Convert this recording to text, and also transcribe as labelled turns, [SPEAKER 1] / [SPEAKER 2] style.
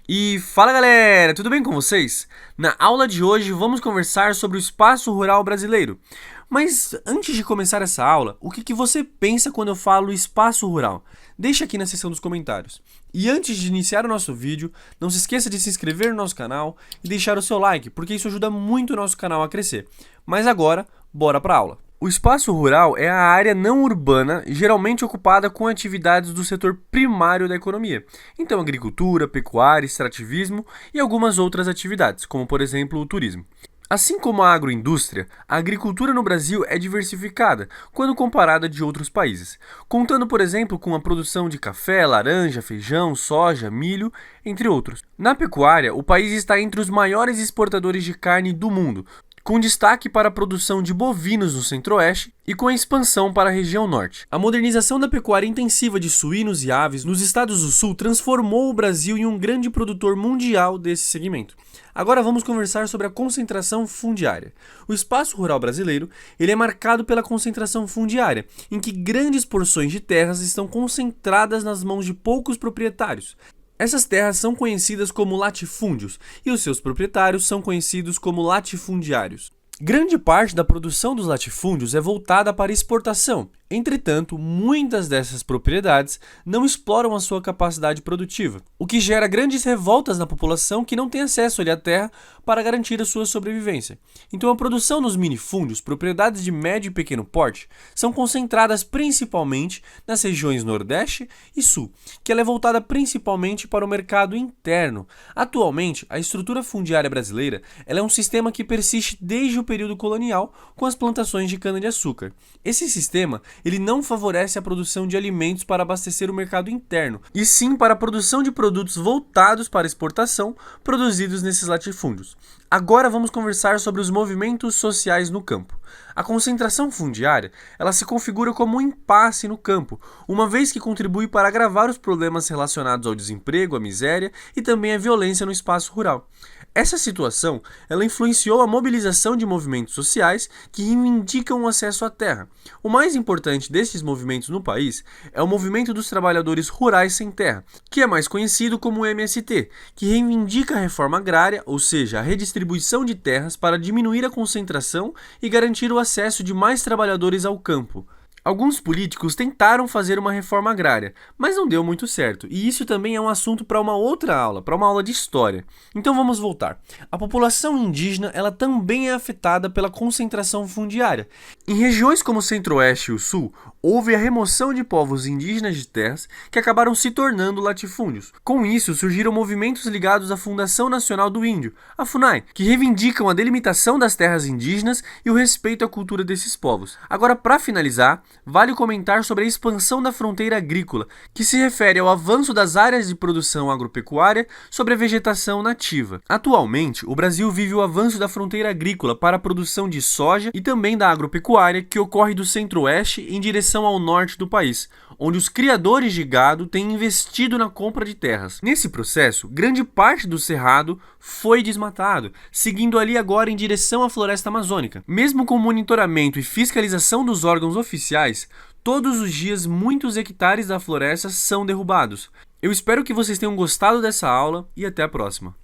[SPEAKER 1] E fala galera, tudo bem com vocês? Na aula de hoje vamos conversar sobre o espaço rural brasileiro. Mas antes de começar essa aula, o que você pensa quando eu falo espaço rural? Deixa aqui na seção dos comentários. E antes de iniciar o nosso vídeo, não se esqueça de se inscrever no nosso canal e deixar o seu like, porque isso ajuda muito o nosso canal a crescer. Mas agora, bora para a aula. O espaço rural é a área não urbana, geralmente ocupada com atividades do setor primário da economia. Então, agricultura, pecuária, extrativismo e algumas outras atividades, como por exemplo o turismo. Assim como a agroindústria, a agricultura no Brasil é diversificada quando comparada de outros países, contando, por exemplo, com a produção de café, laranja, feijão, soja, milho, entre outros. Na pecuária, o país está entre os maiores exportadores de carne do mundo, com destaque para a produção de bovinos no centro-oeste e com a expansão para a região norte. A modernização da pecuária intensiva de suínos e aves nos estados do sul transformou o Brasil em um grande produtor mundial desse segmento. Agora vamos conversar sobre a concentração fundiária. O espaço rural brasileiro ele é marcado pela concentração fundiária, em que grandes porções de terras estão concentradas nas mãos de poucos proprietários. Essas terras são conhecidas como latifúndios e os seus proprietários são conhecidos como latifundiários. Grande parte da produção dos latifúndios é voltada para exportação. Entretanto, muitas dessas propriedades não exploram a sua capacidade produtiva, o que gera grandes revoltas na população que não tem acesso à terra para garantir a sua sobrevivência. Então a produção nos minifúndios, propriedades de médio e pequeno porte, são concentradas principalmente nas regiões Nordeste e Sul, que ela é voltada principalmente para o mercado interno. Atualmente, a estrutura fundiária brasileira ela é um sistema que persiste desde o período colonial com as plantações de cana-de-açúcar. Esse sistema ele não favorece a produção de alimentos para abastecer o mercado interno, e sim para a produção de produtos voltados para exportação produzidos nesses latifúndios. Agora vamos conversar sobre os movimentos sociais no campo. A concentração fundiária ela se configura como um impasse no campo, uma vez que contribui para agravar os problemas relacionados ao desemprego, à miséria e também à violência no espaço rural. Essa situação ela influenciou a mobilização de movimentos sociais que reivindicam o acesso à terra. O mais importante desses movimentos no país é o Movimento dos Trabalhadores Rurais Sem Terra, que é mais conhecido como MST, que reivindica a reforma agrária, ou seja, a redistribuição de terras para diminuir a concentração e garantir o acesso de mais trabalhadores ao campo. Alguns políticos tentaram fazer uma reforma agrária, mas não deu muito certo, e isso também é um assunto para uma outra aula, para uma aula de história. Então vamos voltar. A população indígena ela também é afetada pela concentração fundiária. Em regiões como o Centro-Oeste e o Sul, houve a remoção de povos indígenas de terras que acabaram se tornando latifúndios. Com isso, surgiram movimentos ligados à Fundação Nacional do Índio, a FUNAI, que reivindicam a delimitação das terras indígenas e o respeito à cultura desses povos. Agora, para finalizar, vale comentar sobre a expansão da fronteira agrícola, que se refere ao avanço das áreas de produção agropecuária sobre a vegetação nativa. Atualmente, o Brasil vive o avanço da fronteira agrícola para a produção de soja e também da agropecuária, que ocorre do centro-oeste em direção ao norte do país, onde os criadores de gado têm investido na compra de terras. Nesse processo, grande parte do cerrado foi desmatado, seguindo ali agora em direção à floresta amazônica. Mesmo com monitoramento e fiscalização dos órgãos oficiais, todos os dias muitos hectares da floresta são derrubados. Eu espero que vocês tenham gostado dessa aula e até a próxima.